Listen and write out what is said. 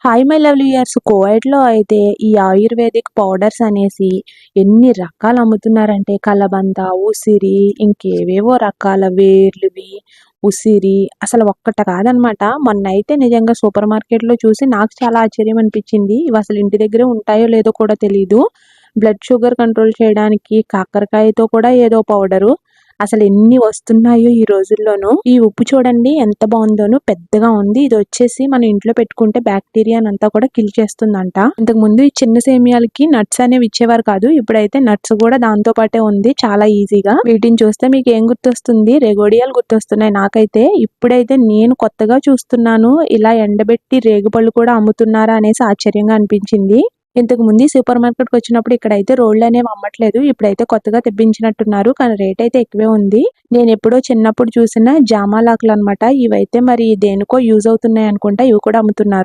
Hi my lovely years కోవైట్లో అయితే ఈ ayurvedic powders అనేసి ఎన్ని రకాలు అమ్ముతున్నారంటే కలబంద, ఉసిరి, ఇంకేవేవో రకాల వేర్లువి, ఉసిరి అసలు ఒక్కట కాదనమాట. మొన్నైతే నిజంగా సూపర్ మార్కెట్లో చూసి నాకు చాలా ఆశ్చర్యం అనిపించింది. ఇవి అసలు ఇంటి దగ్గరే ఉంటాయో లేదో కూడా తెలీదు. బ్లడ్ షుగర్ కంట్రోల్ చేయడానికి కాకరకాయతో కూడా ఏదో పౌడరు. అసలు ఎన్ని వస్తున్నాయో ఈ రోజుల్లోనూ. ఈ ఉప్పు చూడండి ఎంత బాగుందోను, పెద్దగా ఉంది. ఇది వచ్చేసి మన ఇంట్లో పెట్టుకుంటే బ్యాక్టీరియానంతా కూడా కిల్ చేస్తుందంట. ఇంతకు ముందు ఈ చిన్న సేమియాలకి నట్స్ అనేవి ఇచ్చేవారు కాదు, ఇప్పుడైతే నట్స్ కూడా దాంతో పాటే ఉంది చాలా ఈజీగా. వీటిని చూస్తే మీకు ఏం గుర్తొస్తుంది? రెగోడియాలు గుర్తొస్తున్నాయి నాకైతే. ఇప్పుడైతే నేను కొత్తగా చూస్తున్నాను, ఇలా ఎండబెట్టి రేగుపళ్ళు కూడా అమ్ముతున్నారా అనేసి ఆశ్చర్యంగా అనిపించింది. ఇంతకు ముందు సూపర్ మార్కెట్కి వచ్చినప్పుడు ఇక్కడైతే రోళ్ళు అనేవి అమ్మట్లేదు, ఇప్పుడైతే కొత్తగా తెప్పించినట్టున్నారు, కానీ రేట్ అయితే ఎక్కువే ఉంది. నేను ఎప్పుడో చిన్నప్పుడు చూసిన జామాలాకులు అనమాట ఇవైతే. మరి దేనికో యూజ్ అవుతున్నాయి అనుకుంటా, ఇవి కూడా అమ్ముతున్నారు.